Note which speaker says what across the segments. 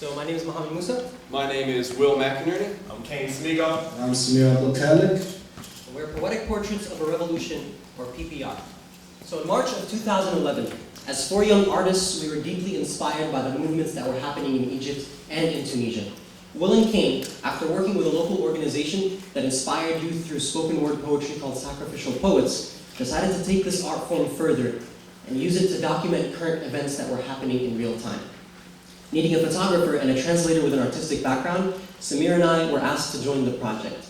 Speaker 1: So my name is Mohammed Musa.
Speaker 2: My name is Will McInerney.
Speaker 3: I'm Kane Smiga.
Speaker 4: I'm Samir Abdelkhalik.
Speaker 1: We're Poetic Portraits of a Revolution, or PPR. So in March of 2011, as 4 young artists, we were deeply inspired by the movements that were happening in Egypt and in Tunisia. Will and Kane, after working with a local organization that inspired youth through spoken word poetry called Sacrificial Poets, decided to take this art form further and use it to document current events that were happening in real time. Needing a photographer and a translator with an artistic background, Samir and I were asked to join the project.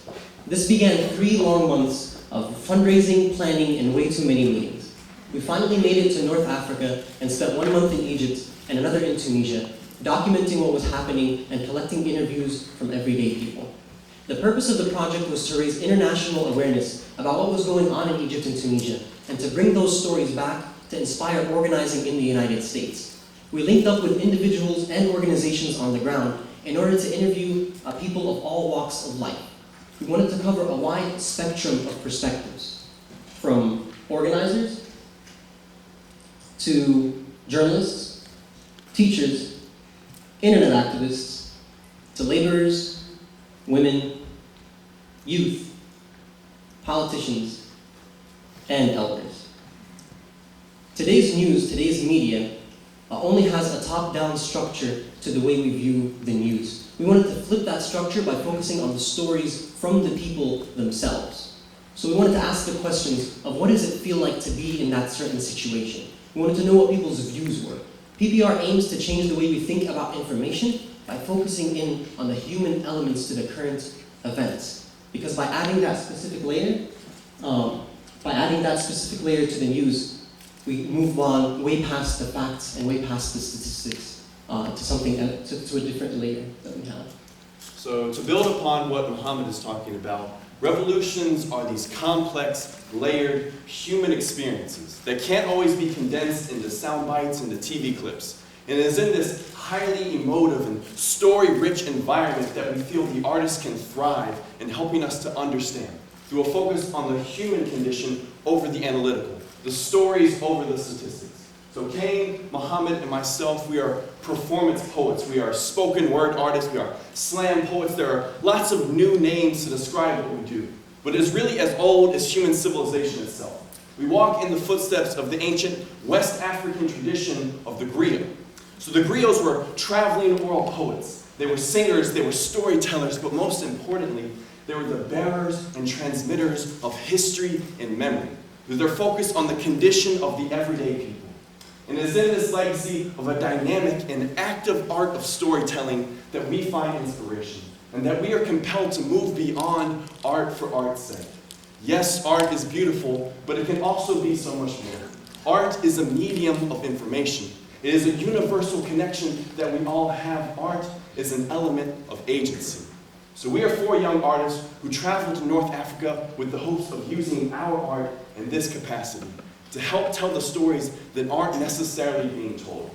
Speaker 1: This began 3 long months of fundraising, planning, and way too many meetings. We finally made it to North Africa and spent 1 month in Egypt and another in Tunisia, documenting what was happening and collecting interviews from everyday people. The purpose of the project was to raise international awareness about what was going on in Egypt and Tunisia, and to bring those stories back to inspire organizing in the United States. We linked up with individuals and organizations on the ground in order to interview people of all walks of life. We wanted to cover a wide spectrum of perspectives, from organizers to journalists, teachers, internet activists, to laborers, women, youth, politicians, and elders. Today's news, today's media, only has a top-down structure to the way we view the news. We wanted to flip that structure by focusing on the stories from the people themselves. So we wanted to ask the questions of what does it feel like to be in that certain situation? We wanted to know what people's views were. PPR aims to change the way we think about information by focusing in on the human elements to the current events. Because by adding that specific layer, to the news, we move on way past the facts and way past the statistics to a different layer that we have.
Speaker 2: So to build upon what Muhammad is talking about, revolutions are these complex, layered human experiences that can't always be condensed into sound bites, into TV clips. And it is in this highly emotive and story-rich environment that we feel the artist can thrive in helping us to understand, through a focus on the human condition over the analytical, the stories over the statistics. So Kane, Muhammad, and myself, we are performance poets. We are spoken word artists. We are slam poets. There are lots of new names to describe what we do. But it is really as old as human civilization itself. We walk in the footsteps of the ancient West African tradition of the griot. So the griots were traveling oral poets. They were singers, they were storytellers, but most importantly, they were the bearers and transmitters of history and memory, with their focus on the condition of the everyday people. And it is in this legacy of a dynamic and active art of storytelling that we find inspiration, and that we are compelled to move beyond art for art's sake. Yes, art is beautiful, but it can also be so much more. Art is a medium of information. It is a universal connection that we all have. Art is an element of agency. So we are 4 young artists who traveled to North Africa with the hopes of using our art in this capacity to help tell the stories that aren't necessarily being told.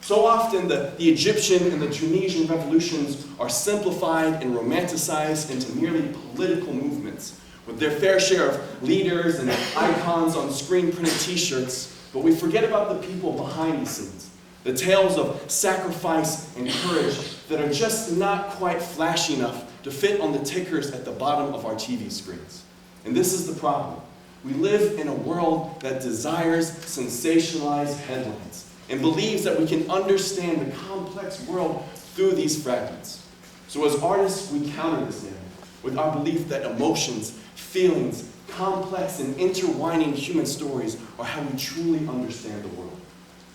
Speaker 2: So often the Egyptian and the Tunisian revolutions are simplified and romanticized into merely political movements, with their fair share of leaders and icons on screen-printed t-shirts, but we forget about the people behind the scenes, the tales of sacrifice and courage that are just not quite flashy enough to fit on the tickers at the bottom of our TV screens. And this is the problem. We live in a world that desires sensationalized headlines and believes that we can understand the complex world through these fragments. So as artists, we counter this narrative with our belief that emotions, feelings, complex and intertwining human stories are how we truly understand the world.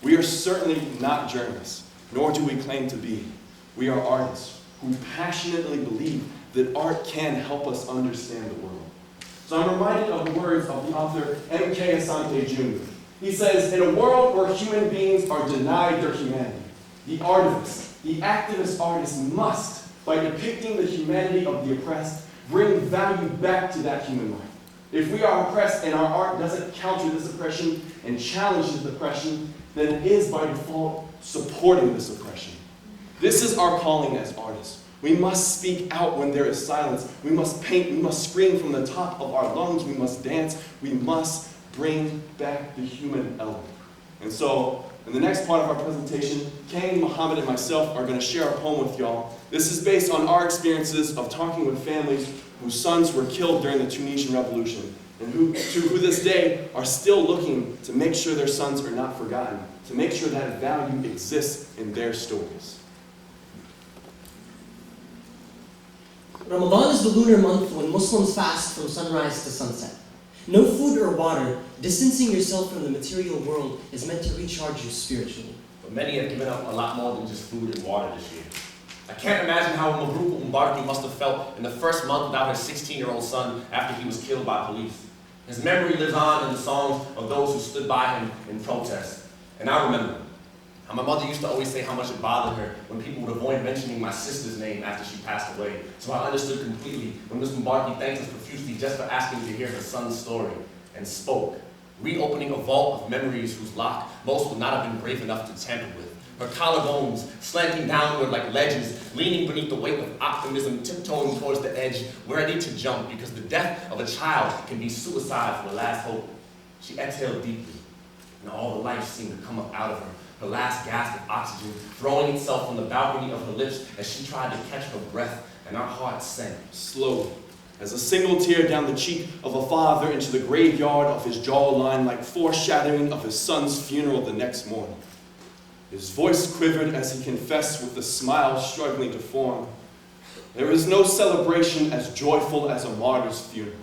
Speaker 2: We are certainly not journalists, nor do we claim to be. We are artists who passionately believe that art can help us understand the world. So I'm reminded of the words of the author M.K. Asante Jr. He says, in a world where human beings are denied their humanity, the artivist, the activist artist must, by depicting the humanity of the oppressed, bring value back to that human life. If we are oppressed and our art doesn't counter this oppression and challenge this oppression, then it is by default supporting this oppression. This is our calling as artists. We must speak out when there is silence. We must paint. We must scream from the top of our lungs. We must dance. We must bring back the human element. And so In the next part of our presentation, Kane, Muhammad, and myself are going to share a poem with y'all. This is based on our experiences of talking with families whose sons were killed during the Tunisian Revolution, and who to this day are still looking to make sure their sons are not forgotten, to make sure that value exists in their stories.
Speaker 1: Ramadan is the lunar month when Muslims fast from sunrise to sunset. No food or water, distancing yourself from the material world is meant to recharge you spiritually.
Speaker 3: But many have given up a lot more than just food and water this year. I can't imagine how Mabrouk Mbarki must have felt in the first month without her 16-year-old son after he was killed by police. His memory lives on in the songs of those who stood by him in protest. And I remember how my mother used to always say how much it bothered her when people would avoid mentioning my sister's name after she passed away. So I understood completely when Ms. Mbarki thanked us profusely just for asking to hear her son's story, and spoke, reopening a vault of memories whose lock most would not have been brave enough to tamper with. Her collarbones slanting downward like ledges, leaning beneath the weight of optimism, tiptoeing towards the edge, ready to jump because the death of a child can be suicide for the last hope. She exhaled deeply, and all the life seemed to come up out of her. Her last gasp of oxygen throwing itself on the balcony of her lips as she tried to catch her breath, and our hearts sank.
Speaker 2: Slowly, as a single tear down the cheek of a father into the graveyard of his jawline, like foreshadowing of his son's funeral the next morning. His voice quivered as he confessed with the smile struggling to form. There is no celebration as joyful as a martyr's funeral.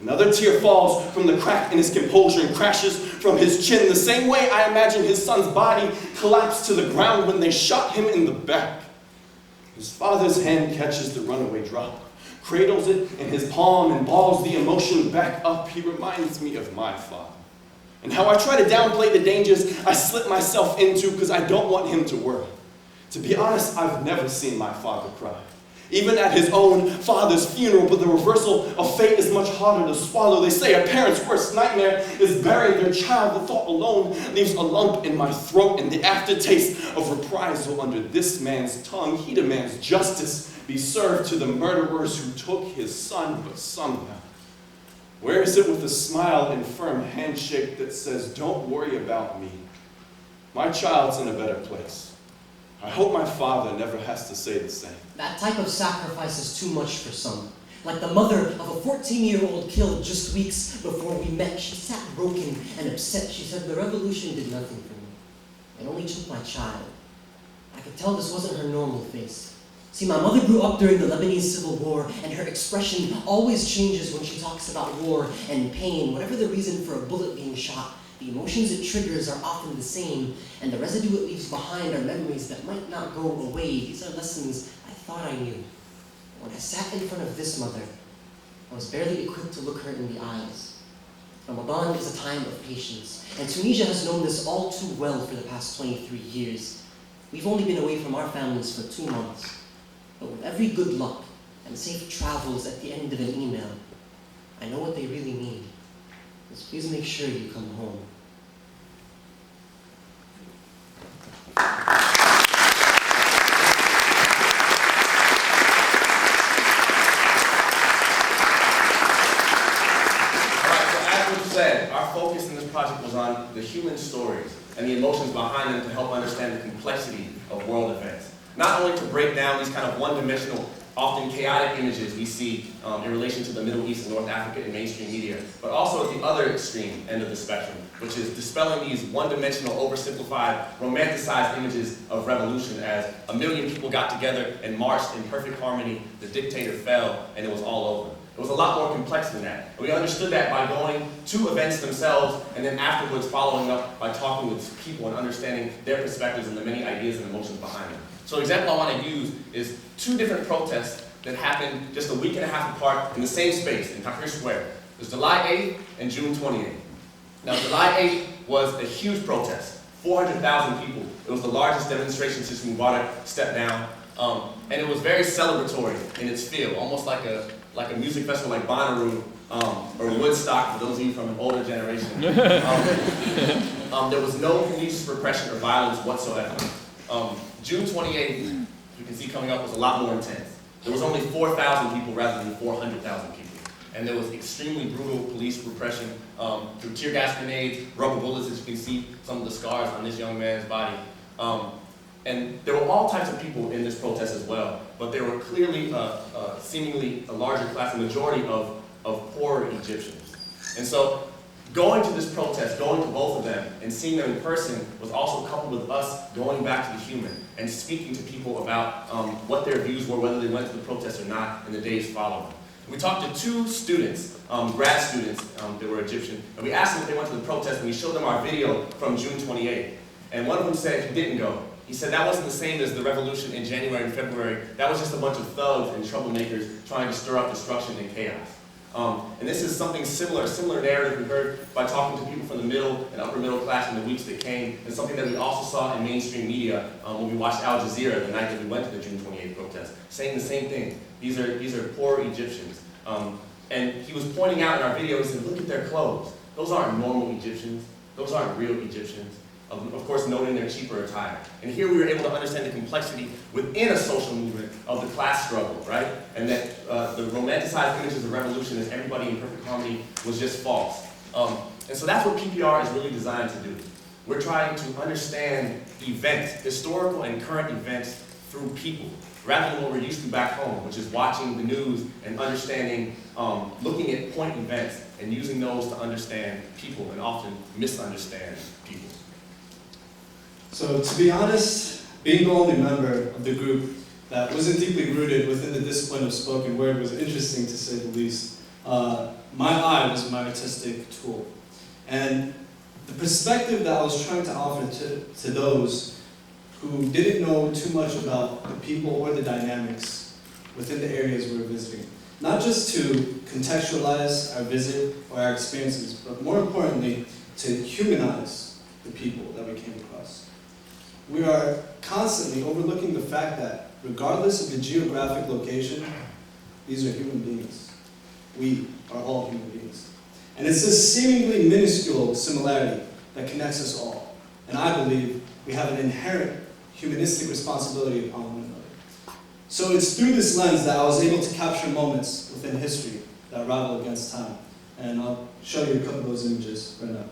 Speaker 2: Another tear falls from the crack in his composure and crashes from his chin, the same way I imagine his son's body collapsed to the ground when they shot him in the back. His father's hand catches the runaway drop, cradles it in his palm and balls the emotion back up. He reminds me of my father, and how I try to downplay the dangers I slip myself into because I don't want him to worry. To be honest, I've never seen my father cry, even at his own father's funeral, but the reversal of fate is much harder to swallow. They say a parent's worst nightmare is burying their child. The thought alone leaves a lump in my throat, and the aftertaste of reprisal under this man's tongue. He demands justice be served to the murderers who took his son, but somehow, where is it with a smile and firm handshake that says, "Don't worry about me. My child's in a better place. I hope my father never has to say the same."
Speaker 1: That type of sacrifice is too much for some. Like the mother of a 14-year-old killed just weeks before we met, she sat broken and upset. She said, "The revolution did nothing for me. It only took my child." I could tell this wasn't her normal face. See, my mother grew up during the Lebanese Civil War, and her expression always changes when she talks about war and pain. Whatever the reason for a bullet being shot, the emotions it triggers are often the same, and the residue it leaves behind are memories that might not go away. These are lessons I thought I knew. When I sat in front of this mother, I was barely equipped to look her in the eyes. Ramadan is a time of patience, and Tunisia has known this all too well for the past 23 years. We've only been away from our families for 2 months, but with every good luck and safe travels at the end of an email, I know what they really mean. Just please make sure you come home.
Speaker 3: Our focus in this project was on the human stories and the emotions behind them to help understand the complexity of world events. Not only to break down these kind of one-dimensional, often chaotic images we see in relation to the Middle East and North Africa in mainstream media, but also at the other extreme end of the spectrum, which is dispelling these one-dimensional, oversimplified, romanticized images of revolution as a million people got together and marched in perfect harmony, the dictator fell, and it was all over. It was a lot more complex than that. And we understood that by going to events themselves and then afterwards following up by talking with people and understanding their perspectives and the many ideas and emotions behind them. So the example I want to use is 2 different protests that happened just a week and a half apart in the same space, in Tahrir Square. It was July 8th and June 28th. Now July 8th was a huge protest, 400,000 people. It was the largest demonstration since Mubarak stepped down. And it was very celebratory in its feel, almost like a music festival like Bonnaroo or Woodstock, for those of you from an older generation. There was no police repression or violence whatsoever. June 28th, you can see coming up, was a lot more intense. There was only 4,000 people rather than 400,000 people. And there was extremely brutal police repression through tear gas grenades, rubber bullets, as you can see some of the scars on this young man's body. And there were all types of people in this protest as well, but there were clearly, seemingly a larger class, a majority of poor Egyptians. And so going to this protest, going to both of them, and seeing them in person was also coupled with us going back to the human and speaking to people about what their views were, whether they went to the protest or not, in the days following. We talked to two students, grad students that were Egyptian, and we asked them if they went to the protest, and we showed them our video from June 28th. And one of them said he didn't go. He said that wasn't the same as the revolution in January and February. That was just a bunch of thugs and troublemakers trying to stir up destruction and chaos. And this is something similar, a similar narrative we heard by talking to people from the middle and upper middle class in the weeks that came, and something that we also saw in mainstream media when we watched Al Jazeera the night that we went to the June 28th protest, saying the same thing. These are poor Egyptians. And he was pointing out in our video, he said, look at their clothes. Those aren't normal Egyptians. Those aren't real Egyptians. Of course, noting their cheaper attire. And here we were able to understand the complexity within a social movement of the class struggle, right? And that the romanticized images of revolution as everybody in perfect harmony was just false. And so that's what PPR is really designed to do. We're trying to understand events, historical and current events, through people, rather than what we're used to back home, which is watching the news and understanding, looking at point events and using those to understand people and often misunderstand people.
Speaker 4: So to be honest, being the only member of the group that wasn't deeply rooted within the discipline of spoken word was interesting, to say the least. My eye was my artistic tool. And the perspective that I was trying to offer to those who didn't know too much about the people or the dynamics within the areas we were visiting. Not just to contextualize our visit or our experiences, but more importantly, to humanize the people that we came across. We are constantly overlooking the fact that regardless of the geographic location, these are human beings. We are all human beings. And it's this seemingly minuscule similarity that connects us all. And I believe we have an inherent humanistic responsibility upon one another. So it's through this lens that I was able to capture moments within history that rival against time. And I'll show you a couple of those images right now.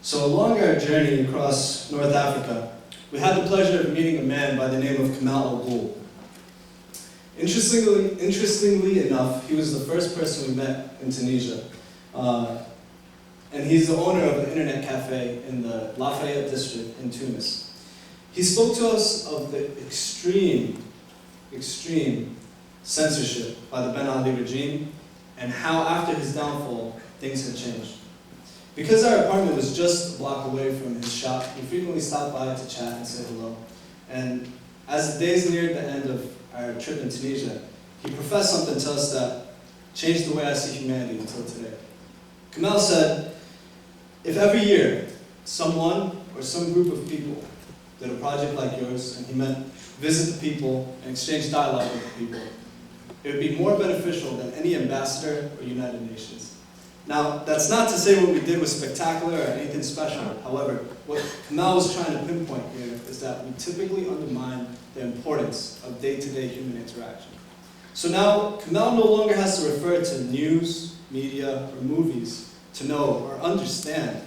Speaker 4: So along our journey across North Africa, we had the pleasure of meeting a man by the name of Kamal Al-Ghul. Interestingly enough, he was the first person we met in Tunisia. And he's the owner of an internet cafe in the Lafayette district in Tunis. He spoke to us of the extreme censorship by the Ben Ali regime and how after his downfall, things had changed. Because our apartment was just a block away from his shop, we frequently stopped by to chat and say hello. And as the days neared the end of our trip in Tunisia, he professed something to us that changed the way I see humanity until today. Kamal said, if every year someone or some group of people did a project like yours, and he meant visit the people and exchange dialogue with the people, it would be more beneficial than any ambassador or United Nations. Now, that's not to say what we did was spectacular or anything special. However, what Kamal was trying to pinpoint here is that we typically undermine the importance of day-to-day human interaction. So now, Kamal no longer has to refer to news, media, or movies to know or understand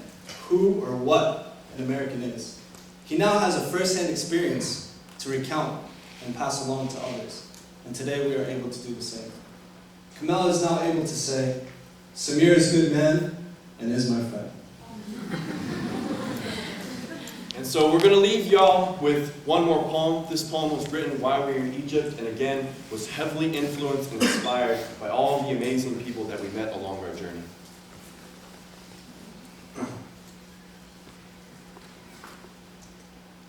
Speaker 4: who or what an American is. He now has a first-hand experience to recount and pass along to others. And today we are able to do the same. Kamal is now able to say, Samir is a good man and is my friend.
Speaker 2: And so we're going to leave y'all with one more poem. This poem was written while we were in Egypt and again was heavily influenced and inspired by all the amazing people that we met along our journey.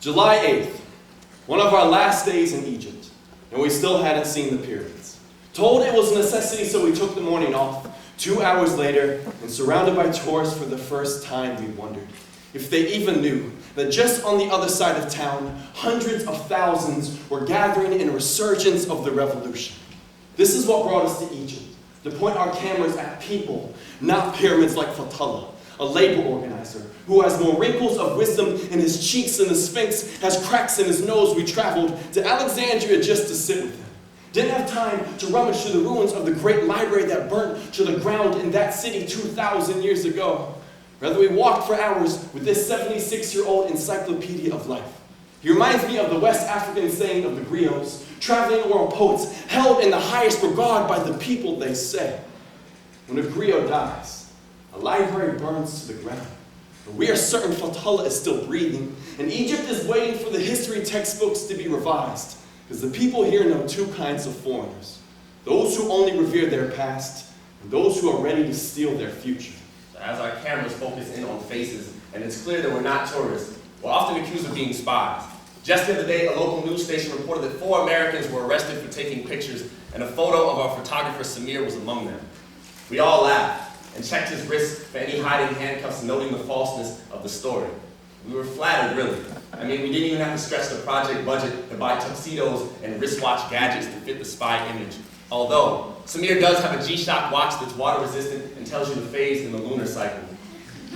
Speaker 2: July 8th, one of our last days in Egypt, and we still hadn't seen the pyramids. Told it was a necessity, so we took the morning off. 2 hours later, and surrounded by tourists for the first time, we wondered if they even knew that just on the other side of town, hundreds of thousands were gathering in a resurgence of the revolution. This is what brought us to Egypt, to point our cameras at people, not pyramids like Fatullah, a labor organizer who has more wrinkles of wisdom in his cheeks than the Sphinx has cracks in his nose. We traveled to Alexandria just to sit with him. Didn't have time to rummage through the ruins of the great library that burnt to the ground in that city 2,000 years ago. Rather, we walked for hours with this 76-year-old encyclopedia of life. He reminds me of the West African saying of the griots, traveling world poets, held in the highest regard by the people, they say. When a griot dies, a library burns to the ground. But we are certain Fatullah is still breathing, and Egypt is waiting for the history textbooks to be revised, because the people here know two kinds of foreigners: those who only revere their past, and those who are ready to steal their future.
Speaker 3: So as our cameras focus in on faces, and it's clear that we're not tourists, we're often accused of being spies. Just the other day, a local news station reported that 4 Americans were arrested for taking pictures, and a photo of our photographer Samir was among them. We all laughed and checked his wrists for any hiding handcuffs, noting the falseness of the story. We were flattered, really. I mean, we didn't even have to stretch the project budget to buy tuxedos and wristwatch gadgets to fit the spy image. Although, Samir does have a G-Shock watch that's water-resistant and tells you the phase in the lunar cycle.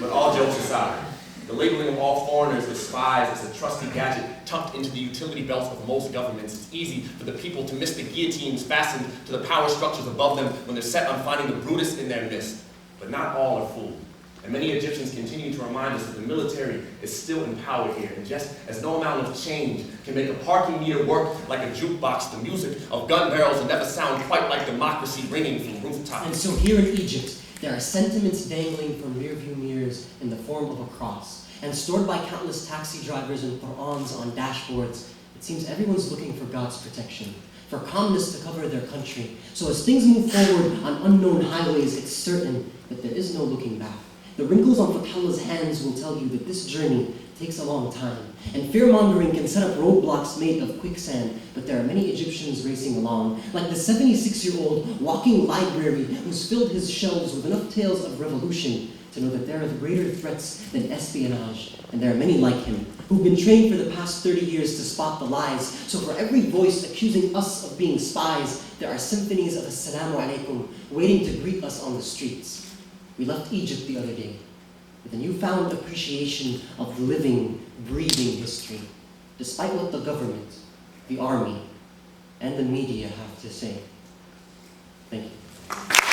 Speaker 3: But all jokes aside, the labeling of all foreigners as spies is a trusty gadget tucked into the utility belts of most governments. It's easy for the people to miss the guillotines fastened to the power structures above them when they're set on finding the Brutus in their midst. But not all are fooled. And many Egyptians continue to remind us that the military is still in power here. And just as no amount of change can make a parking meter work like a jukebox, the music of gun barrels will never sound quite like democracy ringing from rooftops.
Speaker 1: And so here in Egypt, there are sentiments dangling from rearview mirrors in the form of a cross. And stored by countless taxi drivers and Qur'ans on dashboards, it seems everyone's looking for God's protection, for calmness to cover their country. So as things move forward on unknown highways, it's certain that there is no looking back. The wrinkles on Fatullah's hands will tell you that this journey takes a long time. And fear-mongering can set up roadblocks made of quicksand, but there are many Egyptians racing along, like the 76-year-old walking library who's filled his shelves with enough tales of revolution to know that there are greater threats than espionage. And there are many like him, who've been trained for the past 30 years to spot the lies. So for every voice accusing us of being spies, there are symphonies of Assalamu alaikum waiting to greet us on the streets. We left Egypt the other day with a newfound appreciation of living, breathing history, despite what the government, the army, and the media have to say. Thank you.